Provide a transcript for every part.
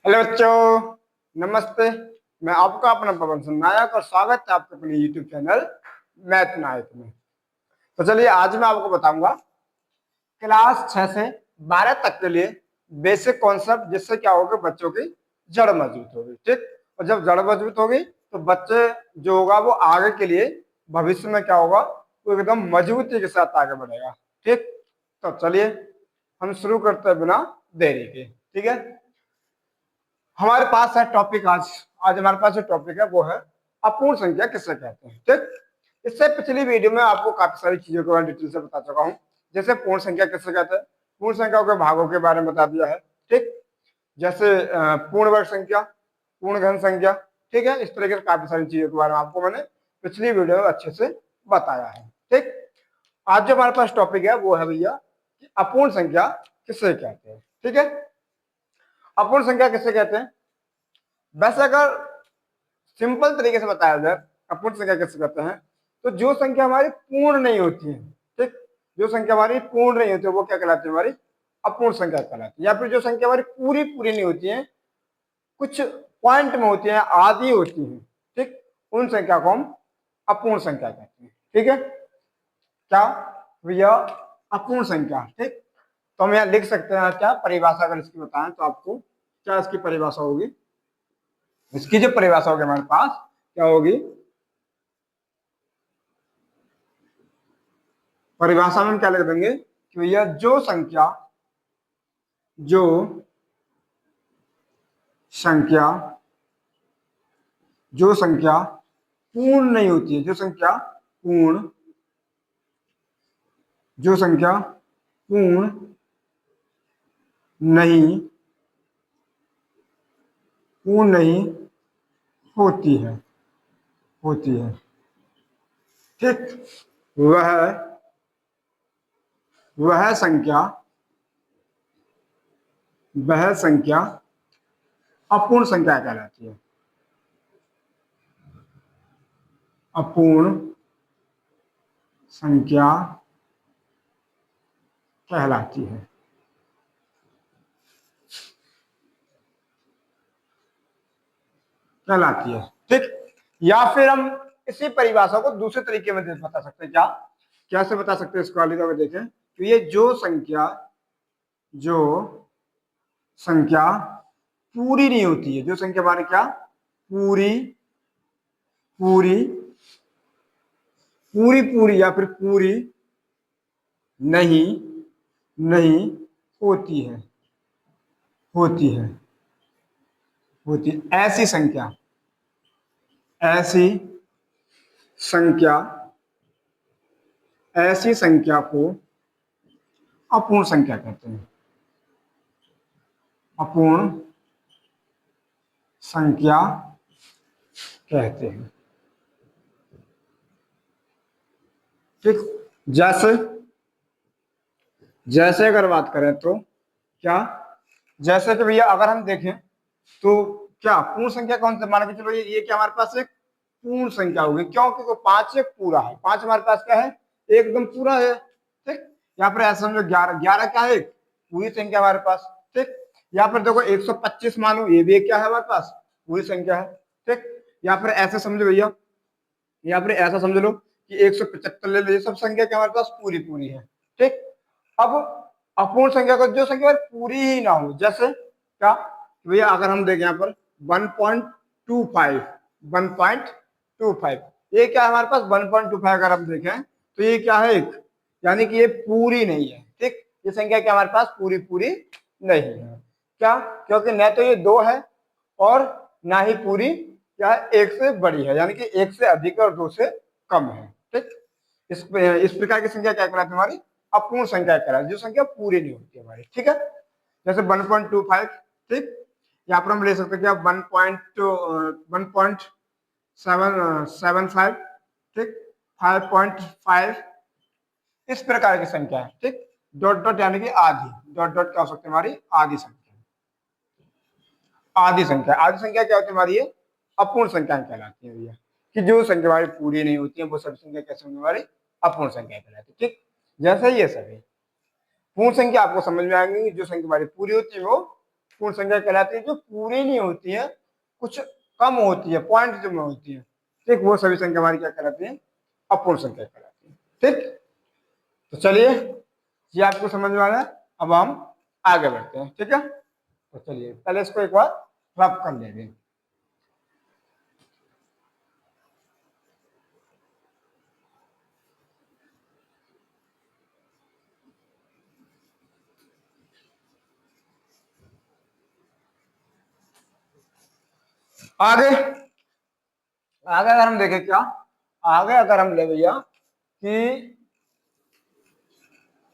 Hello बच्चों, नमस्ते। मैं आपका अपना पवन सिंह नायक और स्वागत है आपके अपने यूट्यूब चैनल मैथ नायक में। तो चलिए आज मैं आपको बताऊंगा क्लास 6 से 12 तक के लिए बेसिक कॉन्सेप्ट, जिससे क्या होगा बच्चों की जड़ मजबूत होगी। ठीक, और जब जड़ मजबूत होगी तो बच्चे जो होगा वो आगे के लिए भविष्य में क्या होगा, वो एकदम मजबूती के साथ आगे बढ़ेगा। ठीक, तो चलिए हम शुरू करते हैं बिना देरी के। ठीक है, हमारे पास है टॉपिक। आज आज हमारे पास जो टॉपिक है वो है अपूर्ण संख्या किसे कहते हैं। ठीक, इससे पिछली वीडियो में आपको काफी सारी चीजों के बारे में डिटेल से बता चुका हूँ। जैसे पूर्ण संख्या किसे कहते हैं, पूर्ण संख्या के भागों के बारे में बता दिया है। ठीक, जैसे पूर्ण वर्ग संख्या, पूर्ण घन संख्या। ठीक है, इस तरह के काफी सारी चीजों के बारे में आपको मैंने पिछली वीडियो में अच्छे से बताया है। ठीक, आज जो हमारे पास टॉपिक है वो है भैया कि अपूर्ण संख्या किसे कहते हैं। ठीक है, अपूर्ण संख्या किसे कहते हैं। वैसे अगर सिंपल तरीके से बताया जाए अपूर्ण संख्या किसे कहते हैं, तो जो संख्या हमारी पूर्ण नहीं होती है। ठीक, जो संख्या हमारी पूर्ण नहीं होती है वो क्या कहलाती है, हमारी अपूर्ण संख्या कहलाती है। या फिर जो संख्या हमारी पूरी पूरी नहीं होती है, कुछ पॉइंट में होती है, आधी होती है। ठीक, उन संख्या को हम अपूर्ण संख्या कहते हैं। ठीक है, क्या भैया, अपूर्ण संख्या। ठीक, तो हम यहाँ लिख सकते हैं क्या परिभाषा, अगर इसकी बताएं तो आपको क्या इसकी परिभाषा होगी। इसकी जो परिभाषा होगी हमारे पास क्या होगी, परिभाषा में हम क्या लिख देंगे कि भैया जो संख्या जो संख्या पूर्ण नहीं होती है, जो संख्या पूर्ण नहीं पूर्ण नहीं होती है। ठीक, वह वह संख्या वह संख्या अपूर्ण संख्या कहलाती है। अपूर्ण संख्या कहलाती है। ठीक, या फिर हम इसी परिभाषा को दूसरे तरीके में बता सकते हैं। क्या कैसे बता सकते हैं इसको, अगर देखें तो ये जो संख्या पूरी नहीं होती है, जो संख्या हमारी क्या पूरी पूरी पूरी पूरी या फिर पूरी नहीं नहीं होती है होती है होती ऐसी संख्या ऐसी संख्या को अपूर्ण संख्या कहते हैं। अपूर्ण संख्या कहते हैं। ठीक, जैसे जैसे अगर बात करें तो क्या, जैसे कि भैया अगर हम देखें तो क्या पूर्ण संख्या कौन सा, मान के चलो ये क्या हमारे पास एक पूर्ण संख्या होगी। क्यों, क्योंकि 5 एक पूरा है। 5 हमारे पास क्या है, एकदम पूरा है। ठीक, यहाँ पर ऐसा समझो 11 11 क्या है, एक पूरी संख्या हमारे पास। ठीक, यहाँ पर देखो 125 मानो, ये भी एक क्या है हमारे पास, पूरी संख्या है। ठीक, यहाँ पर ऐसे समझो भैया, यहाँ पर ऐसा समझ लो कि 175 ले लो, ये सब संख्या क्या हमारे पास पूरी पूरी है। ठीक, अब अपूर्ण संख्या को जो संख्या पूरी ही ना हो, जैसे क्या भैया अगर हम देखें यहाँ पर 1.25 1.25, ये क्या है हमारे पास 1.25, अगर हम देखें तो ये क्या है एक, यानी कि ये पूरी नहीं है। ठीक, ये संख्या क्या हमारे पास पूरी पूरी नहीं है। क्या, क्योंकि न तो ये 2 है और ना ही पूरी क्या है, 1 से बड़ी है, यानी कि 1 से अधिक और 2 से कम है। ठीक, इस प्रकार की संख्या क्या कहलाती है, हमारी अपूर्ण संख्या कहलाती है, जो संख्या पूरी नहीं होती है हमारी। ठीक है, जैसे 1.25। ठीक, यहाँ पर हम ले सकते हैं क्या 1.75। ठीक, 5.5, इस प्रकार की संख्या है। ठीक, डॉट डॉट यानी कि आधी, डॉट डॉट क्या हो सकती है, हमारी आधी संख्या। आधी संख्या क्या होती है हमारी, ये अपूर्ण संख्या कहलाती है भैया, कि जो संख्या हमारी पूरी नहीं होती है वो सब संख्या कैसे होंगी, हमारी अपूर्ण संख्या कहलाती है। ठीक, जैसे ये सभी पूर्ण संख्या आपको समझ में आएंगी, जो संख्या हमारी पूरी होती है वो पूर्ण संख्या कहलाती है जो पूरी नहीं होती है, कुछ कम होती है, पॉइंट जो में होती है, ठीक, वो सभी संख्या हमारी क्या कहलाती है, अपूर्ण संख्या कहलाती है। ठीक, तो चलिए ये आपको समझ में आ रहा है, अब हम आगे बढ़ते हैं। ठीक है, तो चलिए पहले इसको एक बार रफ कर लेंगे। आगे आगे अगर हम देखें क्या, आगे अगर हम ले भैया कि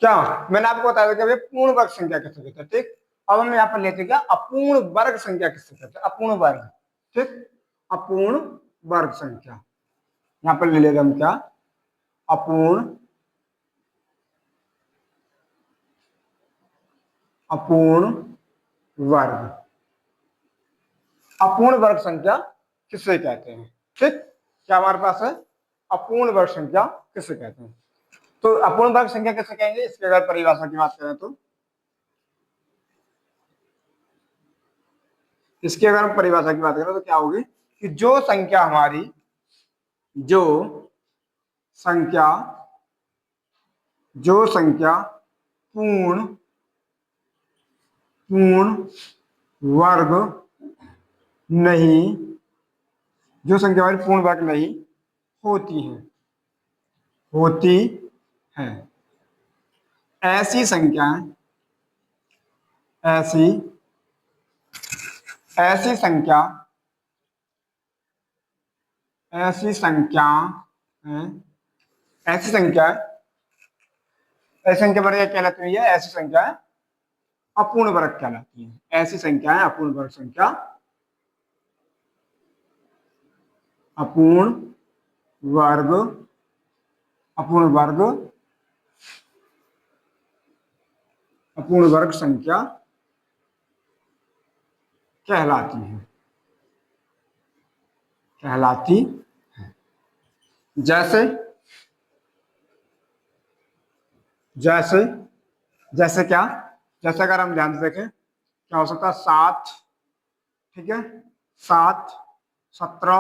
क्या मैंने आपको बताया था कि पूर्ण वर्ग संख्या किसे कहते हैं। ठीक, अब हम यहाँ पर लेते हैं क्या, अपूर्ण वर्ग संख्या किसे कहते हैं, अपूर्ण वर्ग। ठीक, अपूर्ण वर्ग संख्या यहाँ पर ले लेगा हम क्या, अपूर्ण अपूर्ण वर्ग, अपूर्ण वर्ग संख्या किसे कहते हैं। ठीक, क्या हमारे पास है, अपूर्ण वर्ग संख्या किसे कहते हैं। तो अपूर्ण वर्ग संख्या किसे कहेंगे, इसकी अगर परिभाषा की बात करें तो इसकी अगर हम परिभाषा की बात करें तो क्या होगी कि जो संख्या जो संख्या पूर्ण वर्ग नहीं, जो संख्या हमारी पूर्ण वर्ग नहीं होती है ऐसी संख्याएं ऐसी ऐसी संख्या ऐसी संख्या ऐसी संख्या ऐसी संख्या पर क्या कहलाती है, ऐसी संख्याएं अपूर्ण वर्ग कहलाती है। ऐसी संख्याएं अपूर्ण वर्ग संख्या, अपूर्ण वर्ग अपूर्ण वर्ग अपूर्ण वर्ग संख्या कहलाती है जैसे जैसे जैसे क्या, जैसे अगर हम ध्यान से देखें क्या हो सकता है, 7, ठीक है, 7, 17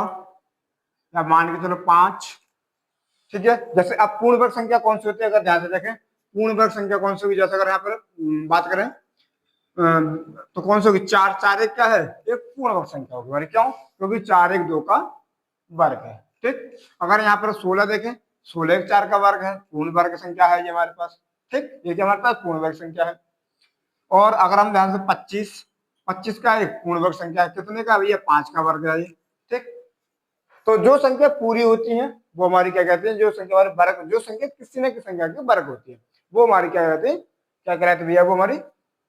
या मान के चलो 5। ठीक है, जैसे अब पूर्ण वर्ग संख्या कौन सी होती है, अगर ध्यान से देखें पूर्ण वर्ग संख्या कौन सी होगी, जैसे अगर यहाँ पर बात करें तो कौन सी होगी, 4, 4 एक क्या है, एक पूर्ण वर्ग संख्या होगी हमारी, क्यों, क्योंकि 4 1 2 का वर्ग है। ठीक, अगर यहाँ पर 16 देखें, 16 एक 4 का वर्ग है, पूर्ण वर्ग संख्या है ये हमारे पास। ठीक, ये हमारे पास पूर्ण वर्ग संख्या है। और अगर हम ध्यान से 25, 25 का एक पूर्ण वर्ग संख्या है, कितने का भैया, 5 का वर्ग है ये। ठीक, तो जो संख्या पूरी होती है वो हमारी क्या कहते हैं, जो संख्या हमारे वर्ग, जो संख्या किसी न किसी संख्या की वर्ग होती है वो हमारी क्या कहते हैं, क्या कहलाती है भैया, वो हमारी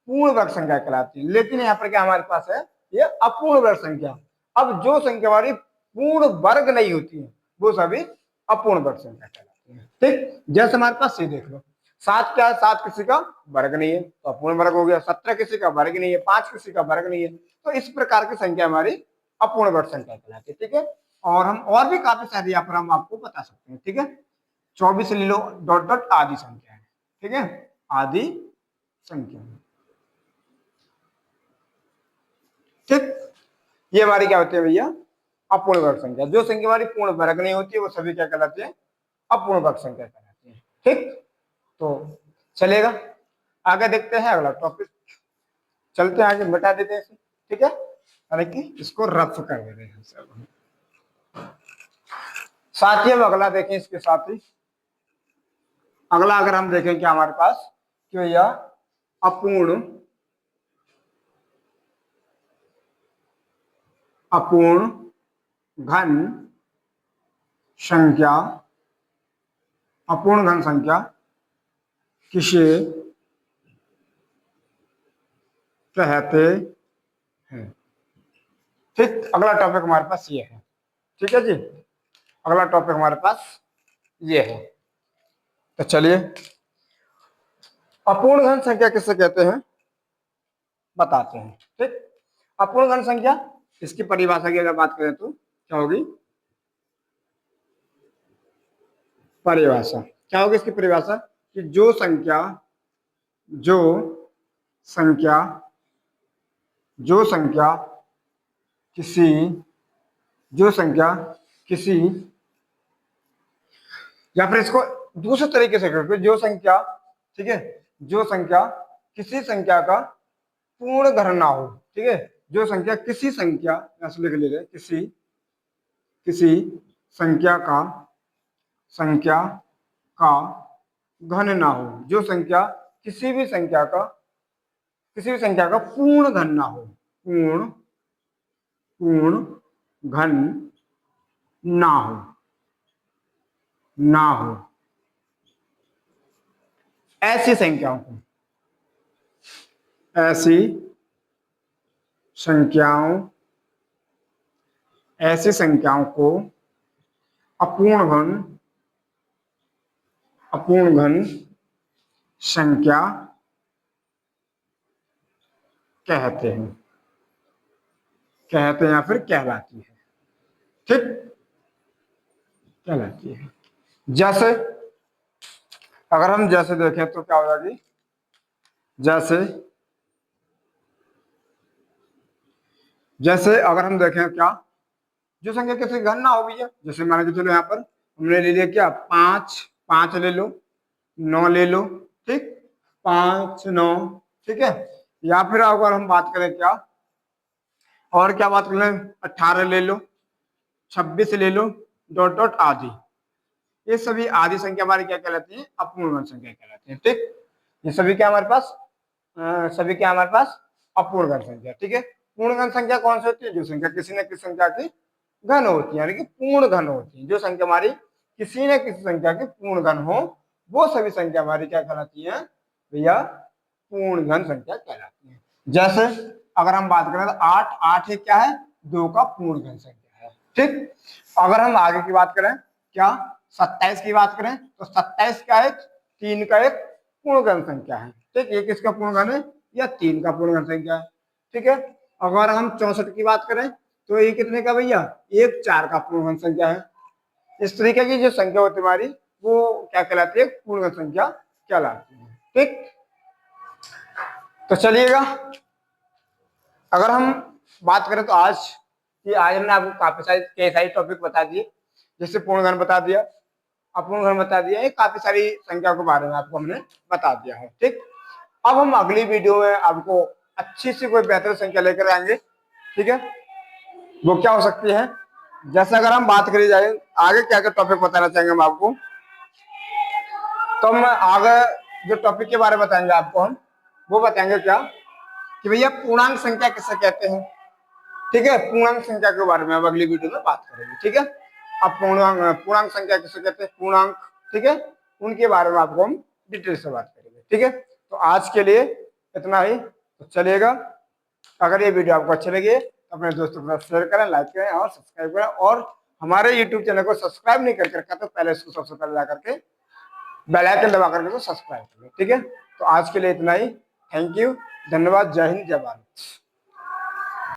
पूर्ण वर्ग संख्या कहलाती है। लेकिन यहाँ पर क्या हमारे पास है, ये अपूर्ण वर्ग संख्या। अब जो संख्या हमारी पूर्ण वर्ग नहीं होती है वो सभी अपूर्ण वर्ग संख्या कहलाती है। ठीक, जैसे हमारे पास ये देख लो, 7 क्या है, 7 किसी का वर्ग नहीं है तो अपूर्ण वर्ग हो गया, 17 किसी का वर्ग नहीं है, 5 किसी का वर्ग नहीं है, तो इस प्रकार की संख्या हमारी अपूर्ण वर्ग संख्या कहलाती है। ठीक है, और हम और भी काफी सारी यहाँ पर हम आपको बता सकते हैं। ठीक है, 24 ले लो, डॉट डॉट आदि संख्या है। ठीक है, आदि संख्या। ठीक, ये हमारी क्या होती है भैया, अपूर्ण वर्ग संख्या। जो संख्या हमारी पूर्ण वर्ग नहीं होती है वो सभी क्या कहलाती है, अपूर्ण वर्ग संख्या कहलाती है। ठीक, तो चलेगा, आगे देखते हैं अगला टॉपिक, चलते हैं आगे, मिटा देते हैं इसे। ठीक है, यानी कि इसको रफ कर देते हैं सब। साथ ही हम अगला देखें, इसके साथ ही अगला अगर हम देखें क्या हमारे पास, कि भैया अपूर्ण घन संख्या, अपूर्ण घन संख्या किसे कहते हैं। ठीक, अगला टॉपिक हमारे पास ये है। ठीक है जी, अगला टॉपिक हमारे पास ये है, तो चलिए अपूर्ण घन संख्या किसे कहते हैं बताते हैं। ठीक, अपूर्ण घन संख्या, इसकी परिभाषा की अगर बात करें तो क्या होगी, परिभाषा क्या होगी इसकी परिभाषा, कि जो संख्या जो संख्या किसी जो संख्या किसी या फिर इसको दूसरे तरीके से करते, जो संख्या, ठीक है, जो संख्या किसी संख्या का पूर्ण घन ना हो, ठीक है, जो संख्या किसी संख्या, ऐसे लिख ले रहे, किसी किसी संख्या का घन ना हो, जो संख्या किसी भी संख्या का पूर्ण घन ना हो, पूर्ण घन ना हो, ऐसी संख्याओं को, ऐसी संख्याओं को अपूर्ण घन संख्या कहते हैं या फिर कहलाती है, ठीक, कहलाती है। जैसे अगर हम जैसे देखें तो क्या हो जाएगी, जैसे अगर हम देखें क्या, जो संख्या किसी घन ना हो भैया, जैसे मान के चलो यहाँ पर हमने ले लिया क्या, 5 ले लो, 9 ले लो, ठीक, 5 9, ठीक है। या फिर अगर हम बात करें क्या, और क्या बात करें, 18 ले लो, 26 ले लो, डॉट डॉट आदि, ये सभी आदि संख्या हमारी क्या कहलाती है, अपूर्ण घन संख्या कहलाती है, ठीक। ये सभी क्या हमारे पास अपूर्ण घन संख्या, ठीक है। पूर्ण घन संख्या कौन सी होती है, जो संख्या किसी न किसी संख्या की घन होती है, यानी कि पूर्ण घन होती है, जो संख्या हमारी किसी न किसी संख्या की पूर्ण घन हो, वो सभी संख्या हमारी क्या कहलाती है भैया, पूर्ण घन संख्या कहलाती है। जैसे अगर हम बात करें तो 8 एक क्या है, 2 का पूर्ण घन संख्या है, ठीक। अगर हम आगे की बात करें क्या, 27 की बात करें तो 27 क्या है, 3 का एक पूर्ण घन संख्या है, ठीक। ये किसका पूर्ण घन है, या 3 का पूर्ण घन संख्या है, ठीक है। अगर हम 64 की बात करें तो ये कितने का भैया, 1 4 का पूर्ण घन संख्या है। इस तरीके की जो संख्या होती है हमारी, वो क्या कहलाती है, पूर्ण घन संख्या कहलाती है, ठीक। तो चलिएगा, अगर हम बात करें तो आज हमने आपको काफी सारी टॉपिक बता दिए, जैसे पूर्ण घन बता दिया, अपूर्ण घन बता दिया, ये काफी सारी संख्या के बारे में आपको हमने बता दिया है, ठीक। अब हम अगली वीडियो में आपको अच्छी सी कोई बेहतर संख्या लेकर आएंगे, ठीक है। वो क्या हो सकती है, जैसे अगर हम बात करी जाए आगे क्या क्या टॉपिक बताना चाहेंगे हम आपको, तो हम आगे जो टॉपिक के बारे में बताएंगे आपको, हम वो बताएंगे क्या कि भैया पूर्णांक संख्या किसे कहते हैं, ठीक है। पूर्णांक संख्या के बारे में अब अगली वीडियो में बात करेंगे, ठीक है। अब पूर्णांक संख्या किसे कहते हैं, पूर्णांक, ठीक है, उनके बारे में आपको हम डिटेल से बात करेंगे, ठीक है। तो आज के लिए इतना ही, तो चलिएगा, अगर ये वीडियो आपको अच्छी लगी तो अपने दोस्तों के साथ शेयर करें, लाइक करें और सब्सक्राइब करें, और हमारे यूट्यूब चैनल को सब्सक्राइब नहीं करके रखा तो पहले इसको सबसे पहले ला करके बेल आइकन दबा करके तो सब्सक्राइब करें, ठीक है। तो आज के लिए इतना ही, थैंक यू, धन्यवाद, जय हिंद, जय भारत।